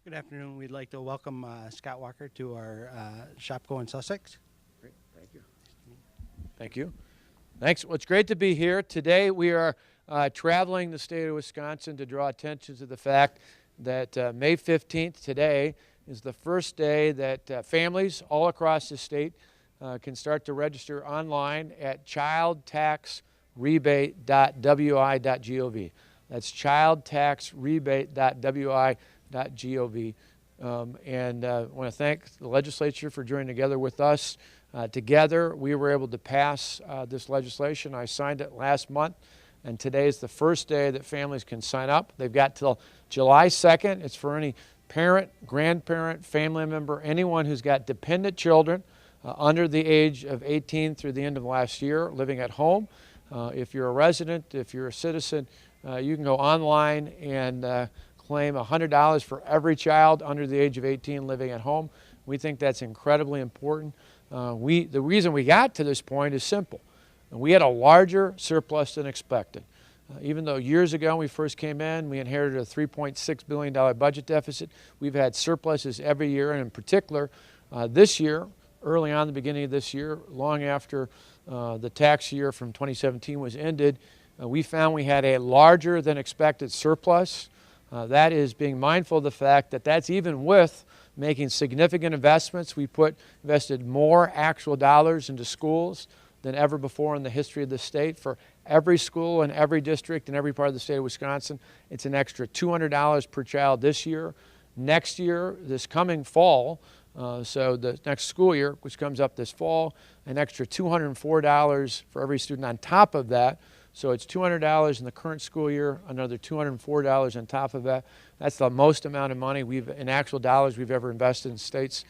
Good afternoon. We'd like to welcome Scott Walker to our Shopko in Sussex. Great, thank you. Thank you. Thanks. Well, it's great to be here. Today we are traveling the state of Wisconsin to draw attention to the fact that May 15th, today, is the first day that families all across the state can start to register online at ChildTaxRebate.wi.gov. That's ChildTaxRebate.wi.gov. And I want to thank the legislature for joining together with us. Together, we were able to pass this legislation. I signed it last month, and today is the first day that families can sign up. They've got till July 2nd. It's for any parent, grandparent, family member, anyone who's got dependent children under the age of 18 through the end of last year living at home. If you're a resident, if you're a citizen, you can go online and claim $100 for every child under the age of 18 living at home. We think that's incredibly important. The reason we got to this point is simple. We had a larger surplus than expected. Even though years ago when we first came in, we inherited a $3.6 billion budget deficit, we've had surpluses every year, and in particular, this year, early on the beginning of this year, long after the tax year from 2017 was ended, we found we had a larger than expected surplus. That is being mindful of the fact that that's even with making significant investments. We invested more actual dollars into schools than ever before in the history of the state. For every school in every district in every part of the state of Wisconsin, it's an extra $200 per child this year. Next year, this coming fall, so the next school year, which comes up this fall, an extra $204 for every student on top of that. So it's $200 in the current school year, another $204 on top of that. That's the most amount of money in actual dollars we've ever invested in state's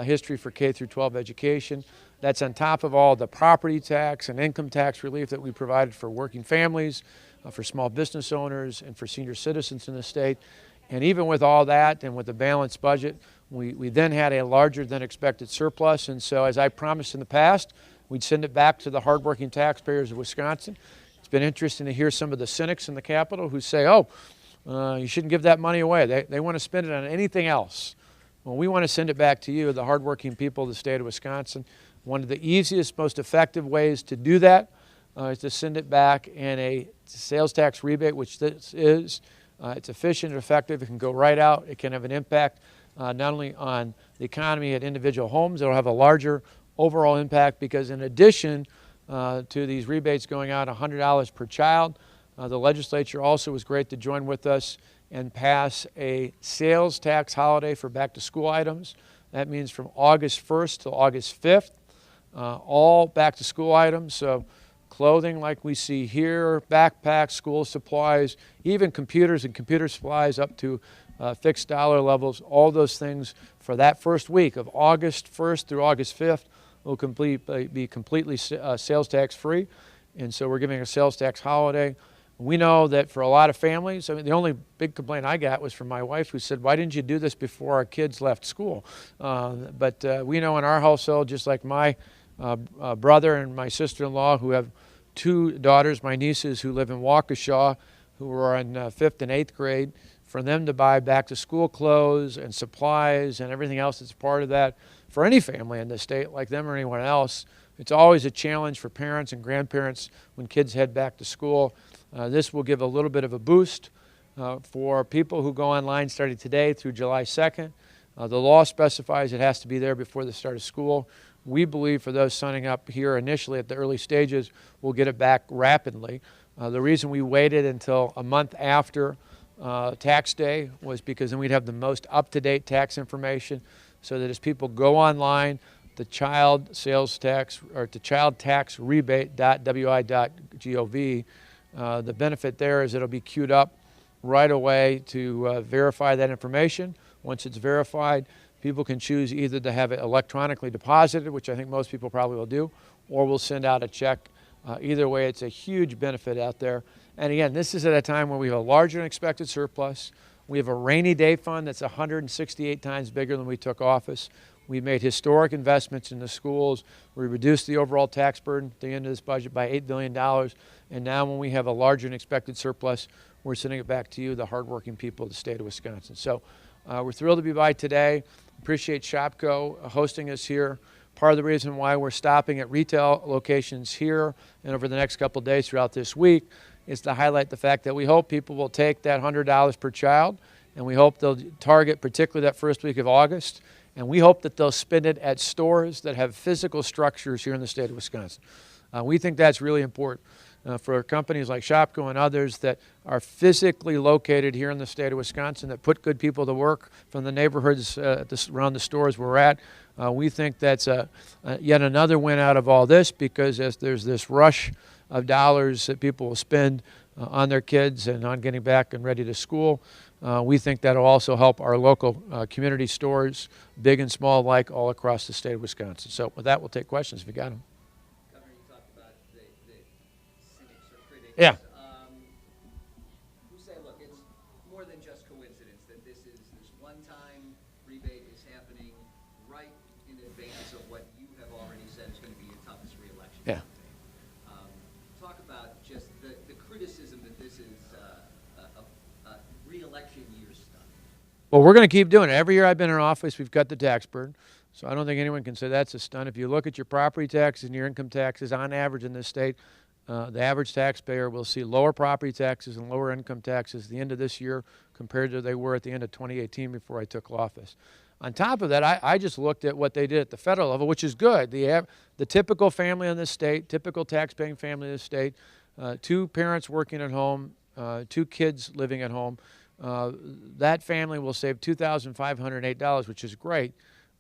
history for K through 12 education. That's on top of all the property tax and income tax relief that we provided for working families, for small business owners, and for senior citizens in the state. And even with all that and with a balanced budget, we then had a larger than expected surplus. And so, as I promised in the past, we'd send it back to the hardworking taxpayers of Wisconsin. It's been interesting to hear some of the cynics in the Capitol who say, you shouldn't give that money away. They want to spend it on anything else. Well, we want to send it back to you, the hardworking people of the state of Wisconsin. One of the easiest, most effective ways to do that is to send it back in a sales tax rebate, which this is. It's efficient and effective. It can go right out. It can have an impact not only on the economy at individual homes, it'll have a larger overall impact because in addition to these rebates going out $100 per child, the legislature also was great to join with us and pass a sales tax holiday for back-to-school items. That means from August 1st to August 5th, all back-to-school items, so clothing like we see here, backpacks, school supplies, even computers and computer supplies up to fixed dollar levels, all those things for that first week of August 1st through August 5th will be completely sales tax free. And so we're giving a sales tax holiday. We know that for a lot of families, I mean, the only big complaint I got was from my wife who said, why didn't you do this before our kids left school? But we know in our household, just like my brother and my sister-in-law who have two daughters, my nieces who live in Waukesha, who are in 5th and 8th grade, for them to buy back-to-school clothes and supplies and everything else that's part of that, for any family in the state, like them or anyone else, it's always a challenge for parents and grandparents when kids head back to school. This will give a little bit of a boost for people who go online starting today through July 2nd. The law specifies it has to be there before the start of school. We believe for those signing up here initially at the early stages, we'll get it back rapidly. The reason we waited until a month after tax day was because then we'd have the most up-to-date tax information so that as people go online, the child sales tax or to ChildTaxRebate.wi.gov, the benefit there is it'll be queued up right away to verify that information. Once it's verified, people can choose either to have it electronically deposited, which I think most people probably will do, or we'll send out a check. Either way, it's a huge benefit out there. And again, this is at a time where we have a larger than expected surplus. We have a rainy day fund that's 168 times bigger than we took office. We made historic investments in the schools. We reduced the overall tax burden at the end of this budget by $8 billion. And now when we have a larger than expected surplus, we're sending it back to you, the hardworking people of the state of Wisconsin. So We're thrilled to be by today. Appreciate Shopko hosting us here. Part of the reason why we're stopping at retail locations here and over the next couple of days throughout this week is to highlight the fact that we hope people will take that $100 per child, and we hope they'll target particularly that first week of August, and we hope that they'll spend it at stores that have physical structures here in the state of Wisconsin. We think that's really important for companies like Shopko and others that are physically located here in the state of Wisconsin that put good people to work from the neighborhoods around the stores we're at. We think that's yet another win out of all this, because as there's this rush of dollars that people will spend on their kids and on getting back and ready to school, we think that'll also help our local community stores, big and small alike, all across the state of Wisconsin. So with that, we'll take questions if you got them. Governor, you talked about the cynics or critics. Yeah. Who say, look, it's more than just coincidence that this one-time rebate is happening right in advance of what you have already said is going to be your toughest reelection. Yeah. Talk about just the criticism that this is a reelection year stuff. Well, we're going to keep doing it. Every year I've been in office, we've cut the tax burden. So I don't think anyone can say that's a stunt. If you look at your property taxes and your income taxes, on average in this state, the average taxpayer will see lower property taxes and lower income taxes at the end of this year compared to they were at the end of 2018 before I took office. On top of that, I just looked at what they did at the federal level, which is good. The typical family in this state, typical tax-paying family in this state, 2 parents working at home, 2 kids living at home, that family will save $2,508, which is great.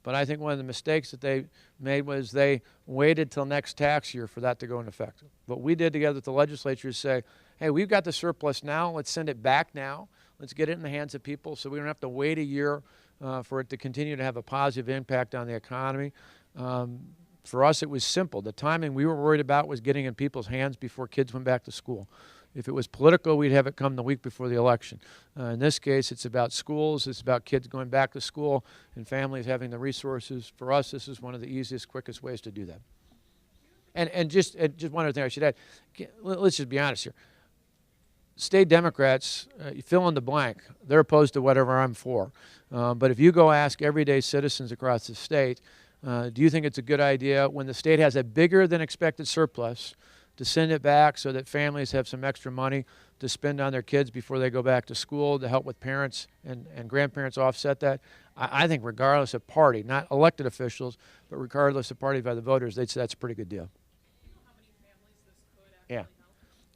But I think one of the mistakes that they made was they waited till next tax year for that to go into effect. What we did together with the legislature is say, hey, we've got the surplus now. Let's send it back now. Let's get it in the hands of people so we don't have to wait a year for it to continue to have a positive impact on the economy. For us, it was simple. The timing we were worried about was getting in people's hands before kids went back to school. If it was political, we'd have it come the week before the election. In this case, it's about schools. It's about kids going back to school and families having the resources. For us, this is one of the easiest, quickest ways to do that. And just one other thing I should add. Let's just be honest here. State Democrats, you fill in the blank. They're opposed to whatever I'm for. But if you go ask everyday citizens across the state, do you think it's a good idea when the state has a bigger than expected surplus to send it back so that families have some extra money to spend on their kids before they go back to school, to help with parents and grandparents offset that? I think regardless of party, not elected officials, but regardless of party by the voters, they'd say that's a pretty good deal. Do you know how many families this could actually help?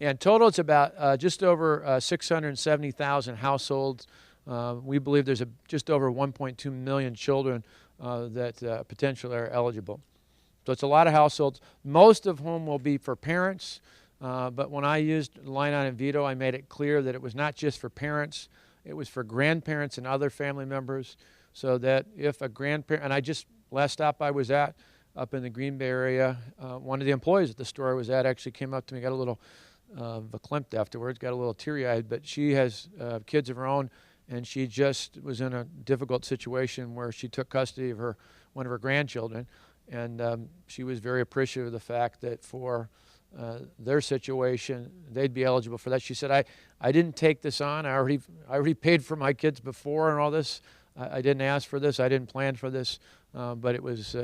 Yeah, in total it's about just over 670,000 households. We believe there's just over 1.2 million children that potentially are eligible. So it's a lot of households, most of whom will be for parents. But when I used line item veto, I made it clear that it was not just for parents, it was for grandparents and other family members, so that if a grandparent, and I just, last stop I was at up in the Green Bay area, one of the employees at the store I was at actually came up to me, got a little verklempt afterwards, got a little teary-eyed, but she has kids of her own, and she just was in a difficult situation where she took custody of one of her grandchildren. And she was very appreciative of the fact that for their situation, they'd be eligible for that. She said, I didn't take this on. I already paid for my kids before and all this. I didn't ask for this. I didn't plan for this. But it was,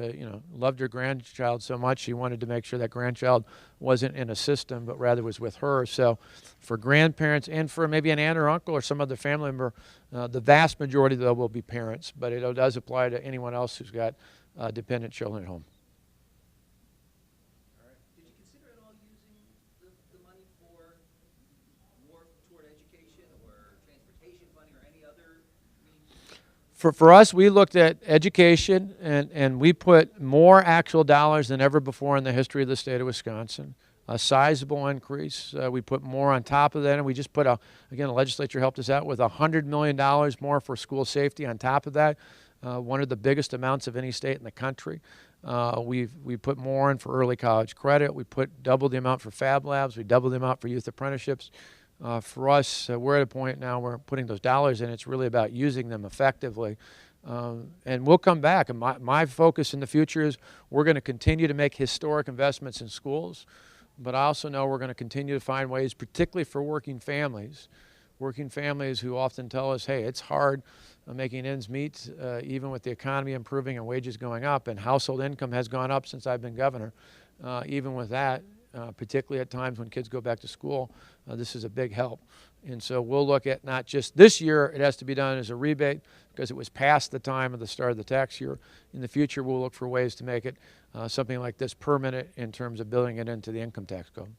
loved her grandchild so much, she wanted to make sure that grandchild wasn't in a system, but rather was with her. So for grandparents and for maybe an aunt or uncle or some other family member, the vast majority, though, will be parents. But it does apply to anyone else who's got dependent children at home. All right. Did you consider at all using the money for more toward education or transportation funding or any other means? For us, we looked at education, and we put more actual dollars than ever before in the history of the state of Wisconsin. A sizable increase. We put more on top of that, and we just put again, the legislature helped us out with $100 million more for school safety on top of that. One of the biggest amounts of any state in the country. We put more in for early college credit. We put double the amount for Fab Labs. We doubled the amount for youth apprenticeships. For us, we're at a point now where we're putting those dollars in. It's really about using them effectively. And we'll come back. And my focus in the future is we're going to continue to make historic investments in schools. But I also know we're going to continue to find ways, particularly for working families, working families who often tell us, hey, it's hard making ends meet, even with the economy improving and wages going up, and household income has gone up since I've been governor. Even with that, particularly at times when kids go back to school, this is a big help. And so we'll look at not just this year, it has to be done as a rebate because it was past the time of the start of the tax year. In the future, we'll look for ways to make it something like this permanent in terms of building it into the income tax code.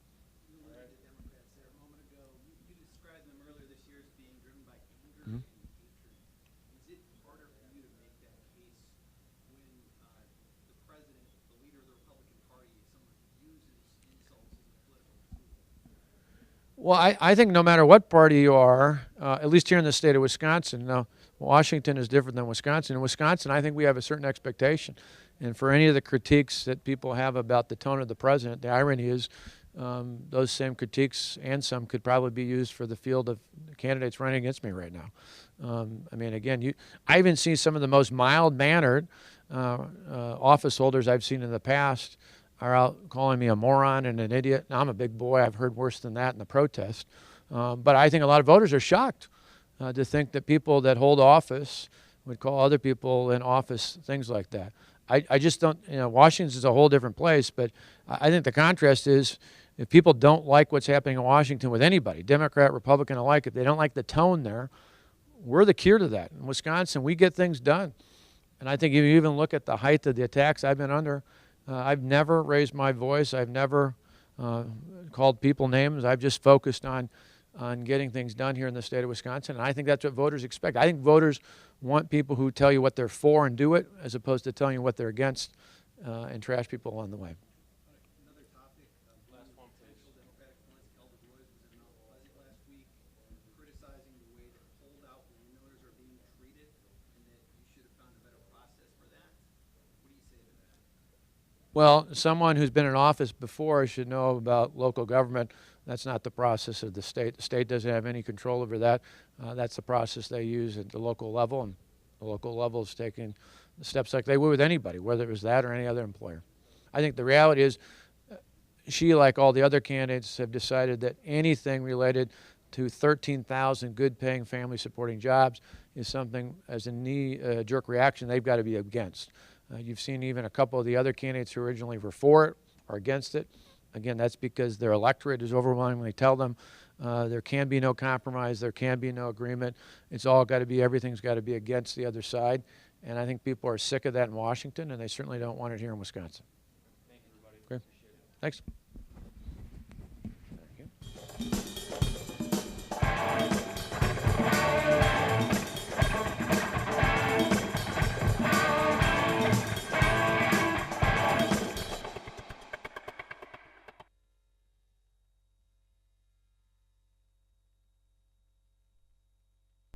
Well, I think no matter what party you are, at least here in the state of Wisconsin, now Washington is different than Wisconsin. In Wisconsin, I think we have a certain expectation. And for any of the critiques that people have about the tone of the president, the irony is those same critiques and some could probably be used for the field of candidates running against me right now. I mean, again, I even see some of the most mild-mannered office holders I've seen in the past are out calling me a moron and an idiot. Now, I'm a big boy. I've heard worse than that in the protest. But I think a lot of voters are shocked to think that people that hold office would call other people in office things like that. I just don't, Washington is a whole different place, but I think the contrast is if people don't like what's happening in Washington with anybody, Democrat, Republican alike, if they don't like the tone there, we're the cure to that. In Wisconsin, we get things done. And I think if you even look at the height of the attacks I've been under, I've never raised my voice. I've never called people names. I've just focused on getting things done here in the state of Wisconsin, and I think that's what voters expect. I think voters want people who tell you what they're for and do it, as opposed to telling you what they're against and trash people along the way. Another topic, last one, potential Democratic politics, Elder Boys was in Mount Pleasant last week, criticizing the way that holdout landowners are being treated, and that you should have found a better process for that. What do you say to that? Well, someone who's been in office before should know about local government. That's not the process of the state. The state doesn't have any control over that. That's the process they use at the local level, and the local level is taking steps like they would with anybody, whether it was that or any other employer. I think the reality is she, like all the other candidates, have decided that anything related to 13,000 good-paying family-supporting jobs is something, as a knee-jerk reaction, they've got to be against. You've seen even a couple of the other candidates who originally were for it or against it. Again, that's because their electorate is overwhelmingly tell them there can be no compromise, there can be no agreement. It's all got to be, everything's got to be against the other side. And I think people are sick of that in Washington, and they certainly don't want it here in Wisconsin. Thank you, everybody. Okay. Thanks.